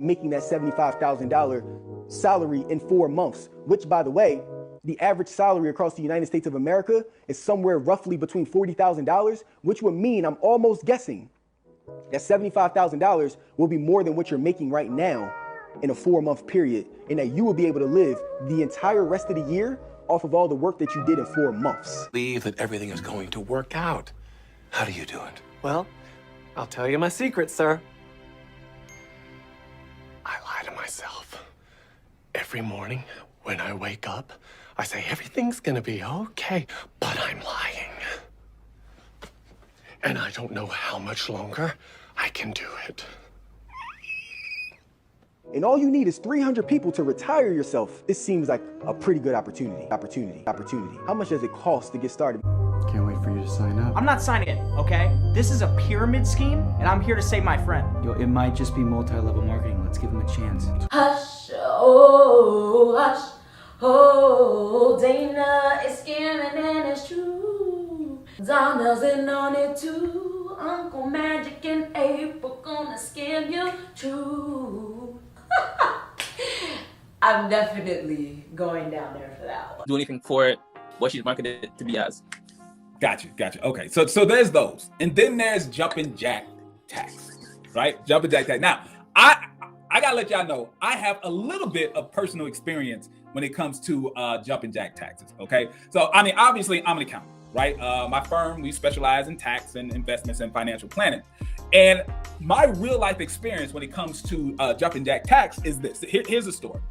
making that $75,000 salary in 4 months, which, by the way, the average salary across the United States of America is somewhere roughly between $40,000, which would mean, I'm almost guessing, that $75,000 will be more than what you're making right now in a 4-month period, and that you will be able to live the entire rest of the year off of all the work that you did in 4 months. Believe that everything is going to work out. How do you do it? Well, I'll tell you my secret, sir. I lie to myself. Every morning when I wake up, I say everything's gonna be okay, but I'm lying. And I don't know how much longer I can do it. And all you need is 300 people to retire yourself. This seems like a pretty good opportunity. How much does it cost to get started? Can't wait for you to sign up. I'm not signing it, okay? This is a pyramid scheme, and I'm here to save my friend. Yo, it might just be multi-level marketing. Let's give him a chance. Hush, oh, hush, oh, Dana is scamming and it's true. Donnell's in on it too. Uncle Magic and April gonna scam you too. I'm definitely going down there for that one. Do anything for it, what she's marketed it to be as. Gotcha. Okay, so there's those, and then there's jumping jack tax, right? Jumping jack tax. Now, I gotta let y'all know I have a little bit of personal experience when it comes to jumping jack taxes. Okay, so I mean, obviously, I'm an accountant, right? My firm, we specialize in tax and investments and financial planning, and my real life experience when it comes to jumping jack tax is this. Here's a story.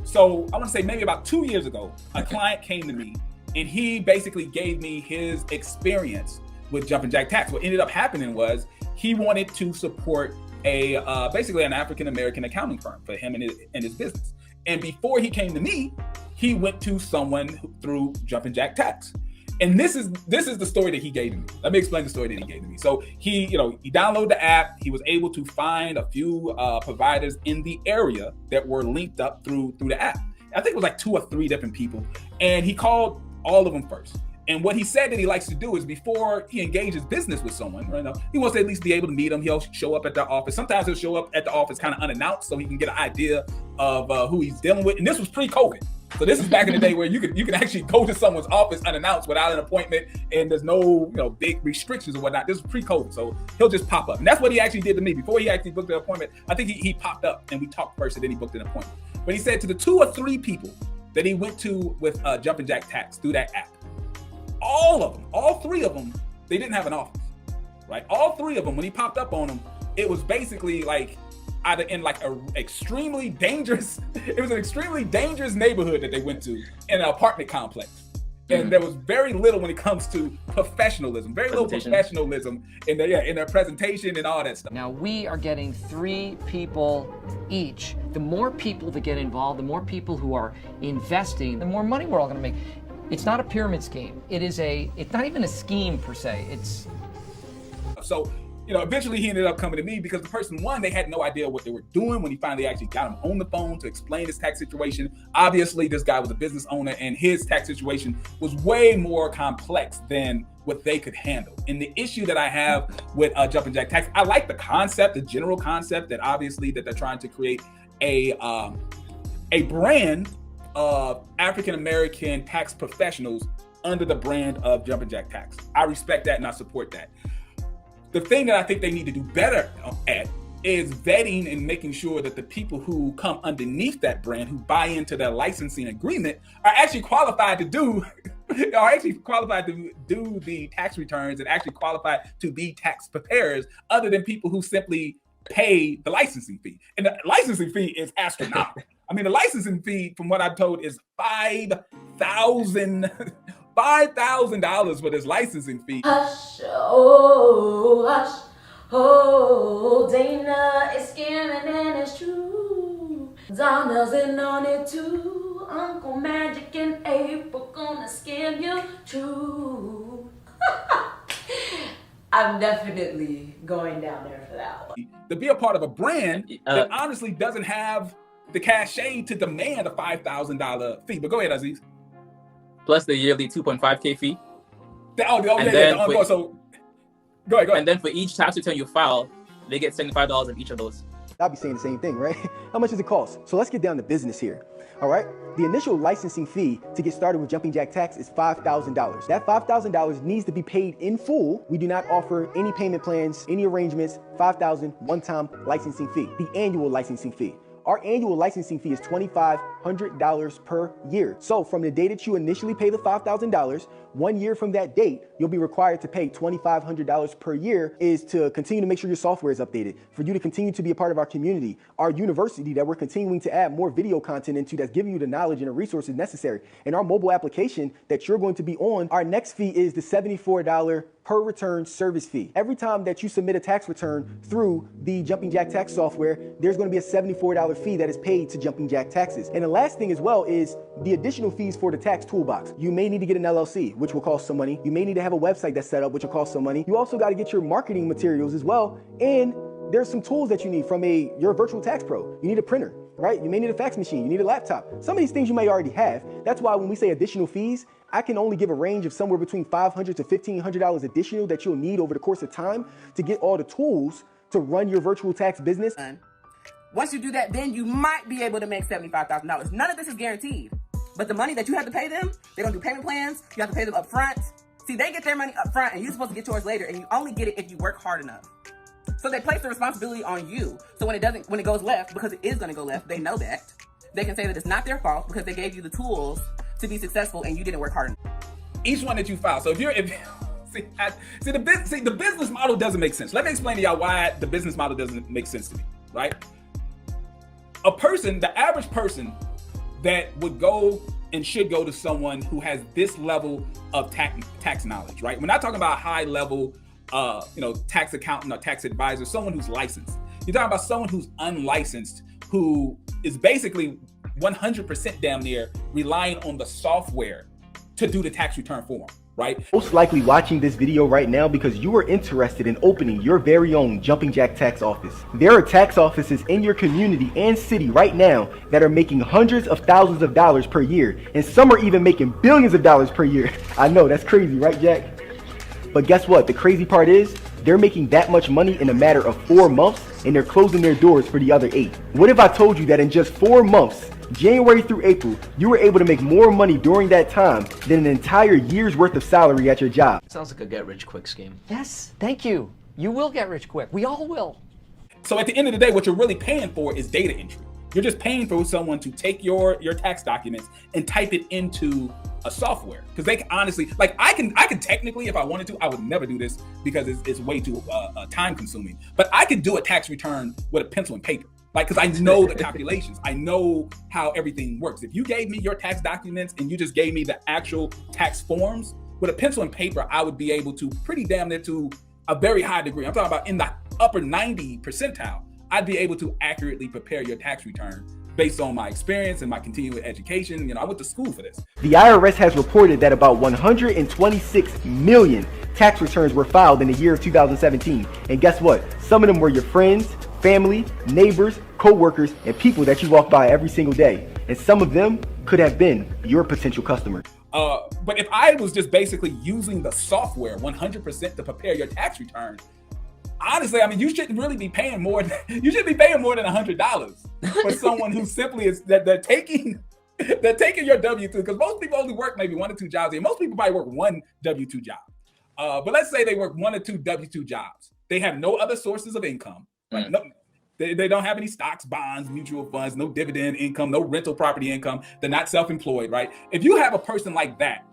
So I want to say maybe about 2 years ago, a client came to me. And he basically gave me his experience with jumping jack tax. What ended up happening was he wanted to support basically an African-American accounting firm for him and his business. And before he came to me, he went to someone through jumping jack tax. And this is the story that he gave to me. Let me explain the story that he gave to me. So he downloaded the app. He was able to find a few providers in the area that were linked up through the app. I think it was like 2 or 3 different people. And he called all of them first. And what he said that he likes to do is before he engages business with someone, right now, he wants to at least be able to meet them. He'll show up at their office. Sometimes he'll show up at the office kind of unannounced so he can get an idea of who he's dealing with. And this was pre-COVID. So this is back in the day where you can actually go to someone's office unannounced without an appointment, and there's no big restrictions or whatnot. This is pre-COVID, so he'll just pop up. And that's what he actually did to me. Before he actually booked an appointment, I think he popped up and we talked first and then he booked an appointment. But he said to the 2 or 3 people that he went to with jumping jack tax through that app, all 3 of them, they didn't have an office, right? All 3 of them, when he popped up on them, it was basically like either in like it was an extremely dangerous neighborhood that they went to in an apartment complex. And there was very little when it comes to professionalism, very little professionalism in their presentation and all that stuff. Now we are getting 3 people each. The more people that get involved, the more people who are investing, the more money we're all gonna make. It's not a pyramid scheme. It's not even a scheme per se. So, eventually he ended up coming to me because the person, one, they had no idea what they were doing when he finally actually got him on the phone to explain his tax situation. Obviously, this guy was a business owner and his tax situation was way more complex than what they could handle. And the issue that I have with jumping jack tax, I like the concept, the general concept that obviously that they're trying to create a brand of African-American tax professionals under the brand of jumping jack tax. I respect that and I support that. The thing that I think they need to do better at is vetting and making sure that the people who come underneath that brand, who buy into their licensing agreement, are actually qualified to do the tax returns and actually qualified to be tax preparers, other than people who simply pay the licensing fee. And the licensing fee is astronomical. I mean, the licensing fee, from what I'm told, is $5,000 for this licensing fee. Hush, oh, Dana is scamming and it's true. Donnell's in on it too. Uncle Magic and April gonna scam you too. I'm definitely going down there for that one. To be a part of a brand that honestly doesn't have the cachet to demand a $5,000 fee. But go ahead, Azeez. Plus the yearly 2.5K fee. So go ahead. And then for each tax return you file, they get $75 of each of those. I'll be saying the same thing, right? How much does it cost? So let's get down to business here. All right, the initial licensing fee to get started with Jumping Jack Tax is $5,000. That $5,000 needs to be paid in full. We do not offer any payment plans, any arrangements. $5,000 one-time licensing fee, the annual licensing fee. Our annual licensing fee is $2,500 per year. So from the day that you initially pay the $5,000, 1 year from that date, you'll be required to pay $2,500 per year is to continue to make sure your software is updated, for you to continue to be a part of our community, our university that we're continuing to add more video content into that's giving you the knowledge and the resources necessary. And our mobile application that you're going to be on, our next fee is the $74 per return service fee. Every time that you submit a tax return through the Jumping Jack Tax software, there's going to be a $74 fee that is paid to Jumping Jack Taxes. And the last thing as well is the additional fees for the tax toolbox. You may need to get an LLC, which will cost some money. You may need to have a website that's set up, which will cost some money. You also got to get your marketing materials as well. And there's some tools that you need from your virtual tax pro. You need a printer, right? You may need a fax machine. You need a laptop. Some of these things you may already have. That's why when we say additional fees, I can only give a range of somewhere between $500 to $1,500 additional that you'll need over the course of time to get all the tools to run your virtual tax business. Once you do that, then you might be able to make $75,000. None of this is guaranteed. But the money that you have to pay them, they don't do payment plans. You have to pay them up front. See, they get their money up front and you're supposed to get yours later, and you only get it if you work hard enough. So they place the responsibility on you. So when it goes left, because it is going to go left, they know that. They can say that it's not their fault because they gave you the tools to be successful and you didn't work hard enough. Each one that you file. So the business model doesn't make sense. Let me explain to y'all why the business model doesn't make sense to me, right? The average person that would go and should go to someone who has this level of tax knowledge, right? We're not talking about high level, tax accountant or tax advisor, someone who's licensed. You're talking about someone who's unlicensed, who is basically 100% damn near relying on the software to do the tax return for them, right? Most likely watching this video right now because you are interested in opening your very own Jumping Jack Tax office. There are tax offices in your community and city right now that are making hundreds of thousands of dollars per year, and some are even making billions of dollars per year. I know, that's crazy, right, Jack? But guess what? The crazy part is they're making that much money in a matter of 4 months, and they're closing their doors for the other 8. What if I told you that in just 4 months, January through April, you were able to make more money during that time than an entire year's worth of salary at your job? Sounds like a get-rich-quick scheme. Yes, thank you. You will get rich quick. We all will. So at the end of the day, what you're really paying for is data entry. You're just paying for someone to take your tax documents and type it into a software. Because they can honestly, like I can technically, if I wanted to, I would never do this because it's way too time consuming. But I could do a tax return with a pencil and paper. Like, because I know the calculations, I know how everything works. If you gave me your tax documents and you just gave me the actual tax forms, with a pencil and paper, I would be able to pretty damn near to a very high degree. I'm talking about in the upper 90 percentile. I'd be able to accurately prepare your tax return based on my experience and my continuing education. I went to school for this. The IRS has reported that about 126 million tax returns were filed in the year of 2017. And guess what? Some of them were your friends, family, neighbors, co-workers, and people that you walk by every single day. And some of them could have been your potential customers. But if I was just basically using the software 100% to prepare your tax return, honestly, I mean, you shouldn't really be paying more. You should be paying more than $100 for someone who simply is that they're taking your W-2, because most people only work maybe 1 or 2 jobs, and most people probably work 1 W-2 job. But let's say they work 1 or 2 W-2 jobs. They have no other sources of income. Right? No, they don't have any stocks, bonds, mutual funds, no dividend income, no rental property income. They're not self-employed, right? If you have a person like that,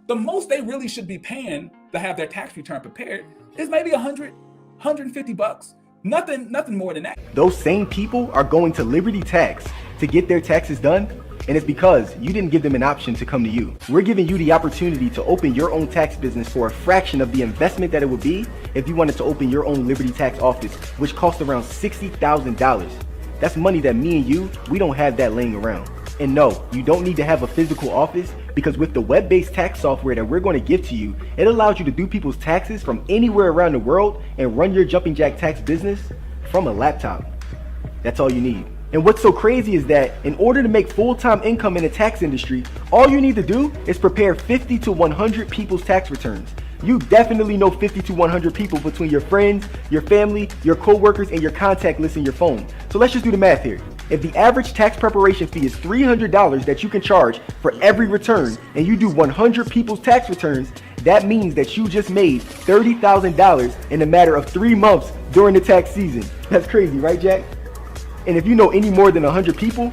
the most they really should be paying to have their tax return prepared is maybe $100, $150. Nothing more than that. Those same people are going to Liberty Tax to get their taxes done, and it's because you didn't give them an option to come to you. We're giving you the opportunity to open your own tax business for a fraction of the investment that it would be if you wanted to open your own Liberty Tax office, which costs around $60,000. That's money that me and you, we don't have that laying around. And no, you don't need to have a physical office, because with the web-based tax software that we're going to give to you, it allows you to do people's taxes from anywhere around the world and run your Jumping Jack Tax business from a laptop. That's all you need. And what's so crazy is that in order to make full-time income in the tax industry, all you need to do is prepare 50 to 100 people's tax returns. You definitely know 50 to 100 people between your friends, your family, your co-workers, and your contact list in your phone. So let's just do the math here. If the average tax preparation fee is $300 that you can charge for every return, and you do 100 people's tax returns, that means that you just made $30,000 in a matter of 3 months during the tax season. That's crazy, right, Jack? And if you know any more than 100 people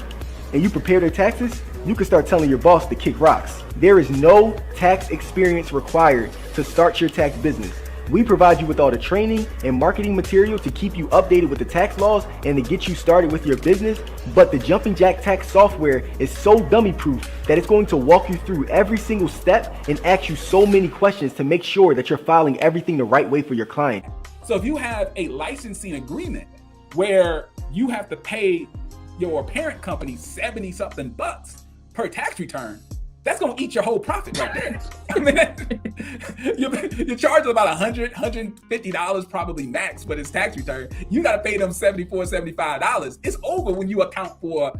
and you prepare their taxes, you can start telling your boss to kick rocks. There is no tax experience required to start your tax business. We provide you with all the training and marketing material to keep you updated with the tax laws and to get you started with your business. But the Jumping Jack tax software is so dummy proof that it's going to walk you through every single step and ask you so many questions to make sure that you're filing everything the right way for your client. So if you have a licensing agreement where you have to pay your parent company 70 something bucks per tax return, that's gonna eat your whole profit right there. I mean, you're charging about $100, $150 probably max for this tax return. You gotta pay them $74, $75. It's over when you account for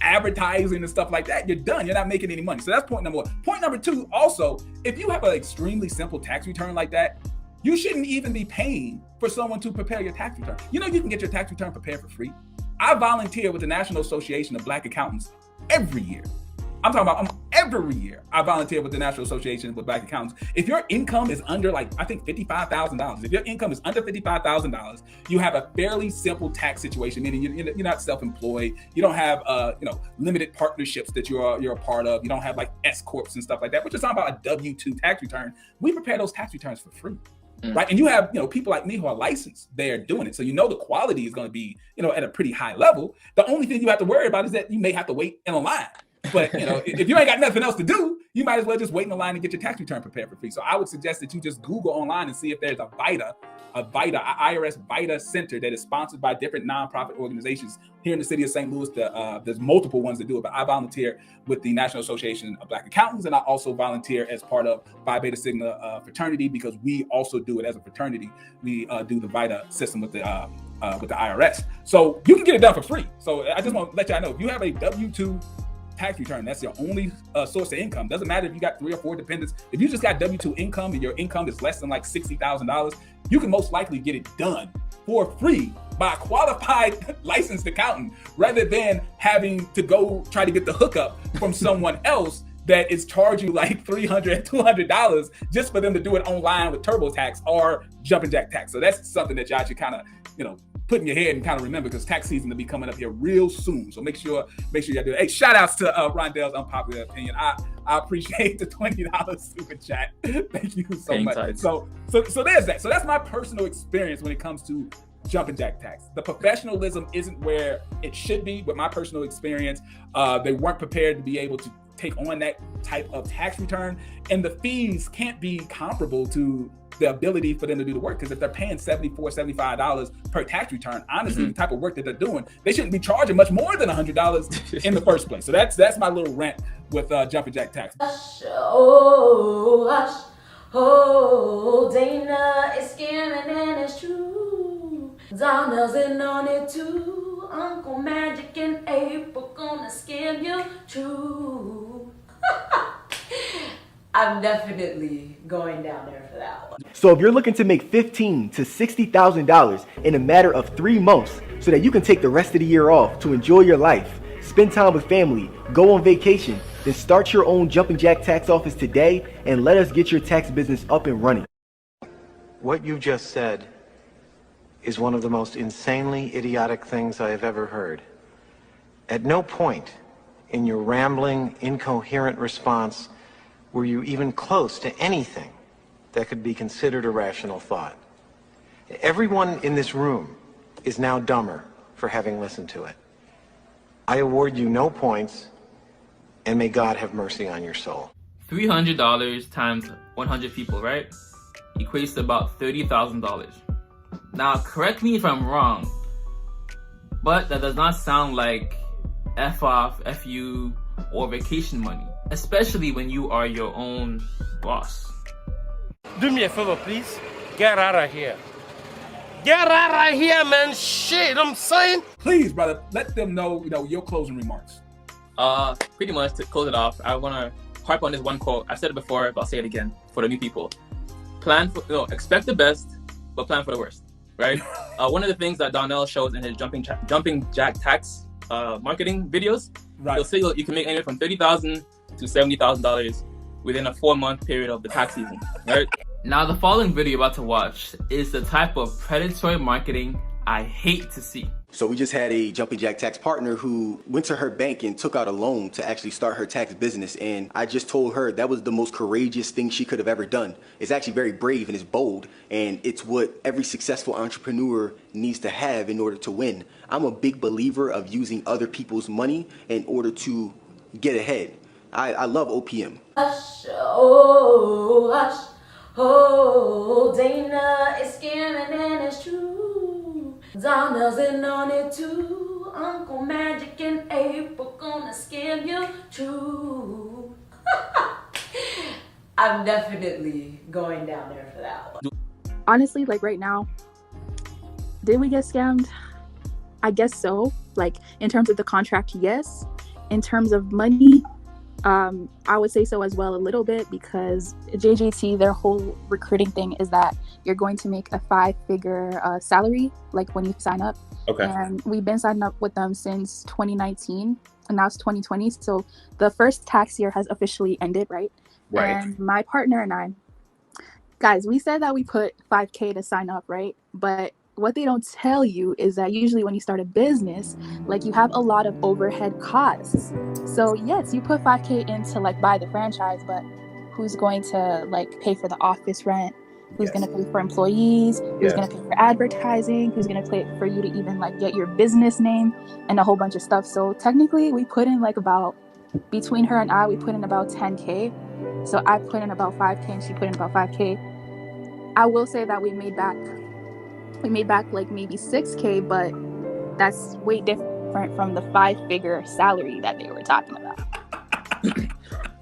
advertising and stuff like that. You're done, you're not making any money. So that's point number one. Point number two, also, if you have an extremely simple tax return like that, you shouldn't even be paying for someone to prepare your tax return. You know, you can get your tax return prepared for free. I volunteer with the National Association of Black Accountants every year. I'm talking about every year I volunteer with the National Association with Black Accountants. If your income is under, like, I think $55,000, if your income is under $55,000, you have a fairly simple tax situation, meaning you're not self-employed. You don't have, limited partnerships that you're a part of. You don't have like S corps and stuff like that. We're just talking about a W-2 tax return. We prepare those tax returns for free. Right. And you have, people like me who are licensed, they're doing it. So, the quality is going to be, at a pretty high level. The only thing you have to worry about is that you may have to wait in a line. But, if you ain't got nothing else to do, you might as well just wait in the line and get your tax return prepared for free. So I would suggest that you just Google online and see if there's a IRS VITA center that is sponsored by different nonprofit organizations here in the city of St. Louis. There's multiple ones that do it, but I volunteer with the National Association of Black Accountants, and I also volunteer as part of Phi Beta Sigma fraternity, because we also do it as a fraternity. We do the VITA system with the IRS. So you can get it done for free. So I just want to let y'all know, if you have a W-2 tax return, that's your only source of income. Doesn't matter if you got 3 or 4 dependents. If you just got W-2 income and your income is less than like $60,000, you can most likely get it done for free by a qualified licensed accountant, rather than having to go try to get the hookup from someone else that is charging like $300, $200 just for them to do it online with TurboTax or Jumping Jack Tax. So that's something that y'all should kind of, put in your head and kind of remember, because tax season will be coming up here real soon. So make sure y'all do it. Hey, shout outs to Rondell's Unpopular Opinion. I appreciate the $20 super chat. Thank you so much. So there's that. So that's my personal experience when it comes to Jumping Jack Tax. The professionalism isn't where it should be. With my personal experience, they weren't prepared to be able to take on that type of tax return, and the fees can't be comparable to the ability for them to do the work. Because if they're paying $74, $75 per tax return, honestly, the type of work that they're doing, they shouldn't be charging much more than $100 in the first place. So that's my little rant with Jumping Jack Tax. Oh, hush, oh, Dana is scamming and it's true. Donnell's in on it too. Uncle Magic and April gonna scam you too. I'm definitely going down there for that one. So if you're looking to make $15,000 to $60,000 in a matter of 3 months so that you can take the rest of the year off to enjoy your life, spend time with family, go on vacation, then start your own Jumping Jack tax office today and let us get your tax business up and running. What you just said is one of the most insanely idiotic things I have ever heard. At no point in your rambling, incoherent response were you even close to anything that could be considered a rational thought. Everyone in this room is now dumber for having listened to it. I award you no points, and may God have mercy on your soul. $300 times 100 people, right? Equates to about $30,000. Now, correct me if I'm wrong, but that does not sound like F off, FU, or vacation money, especially when you are your own boss. Do me a favor, please. Get out of here. Get out of here, man. Shit, I'm saying. Please, brother, let them know, your closing remarks. Pretty much to close it off, I want to harp on this one quote. I've said it before, but I'll say it again for the new people. expect the best, but plan for the worst, right? One of the things that Donnell shows in his jumping jack tax marketing videos, he'll say you can make anywhere from $30,000 to $70,000 within a 4-month period of the tax season, right? Now, the following video you're about to watch is the type of predatory marketing I hate to see. So we just had a jumping jack tax partner who went to her bank and took out a loan to actually start her tax business. And I just told her that was the most courageous thing she could have ever done. It's actually very brave and it's bold. And it's what every successful entrepreneur needs to have in order to win. I'm a big believer of using other people's money in order to get ahead. I love OPM. Hush, oh, hush, oh, Dana is scamming and it's true. Donnell's in on it too. Uncle Magic and April gonna scam you too. I'm definitely going down there for that one. Honestly, like right now, did we get scammed? I guess so. Like in terms of the contract, yes. In terms of money, I would say so as well a little bit, because JJT, their whole recruiting thing is that you're going to make a 5-figure salary, like when you sign up. Okay. And we've been signing up with them since 2019, and now it's 2020. So the first tax year has officially ended, right? Right. And my partner and I, guys, we said that we put $5K to sign up, right? But what they don't tell you is that usually when you start a business, like you have a lot of overhead costs. So yes, you put $5K in to like buy the franchise, but who's going to like pay for the office rent? Who's going to pay for employees? Who's going to pay for advertising? Who's going to pay for you to even like get your business name and a whole bunch of stuff? So technically we put in like about, between her and I, we put in about 10K. So I put in about 5K and she put in about 5K. I will say that we made back like maybe 6K, but that's way different from the 5-figure salary that they were talking about.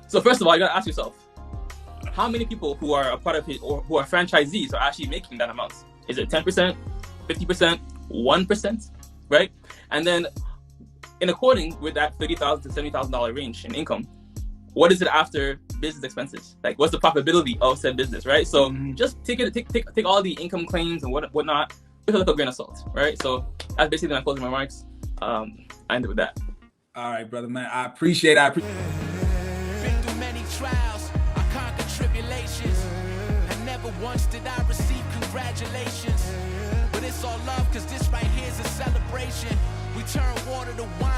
So first of all, you gotta ask yourself, how many people who are a part of it or who are franchisees are actually making that amount? Is it 10%, 50%, 1%, right? And then in according with that $30,000 to $70,000 range in income, what is it after business expenses? Like, what's the profitability of said business, right? So just take all the income claims and whatnot with a little grain of salt, right? So that's basically my closing remarks. I ended with that. All right, brother, man. I appreciate it. Been through many trials, I conquered tribulations, and never once did I receive congratulations. But it's all love, cause this right here is a celebration. We turn water to wine.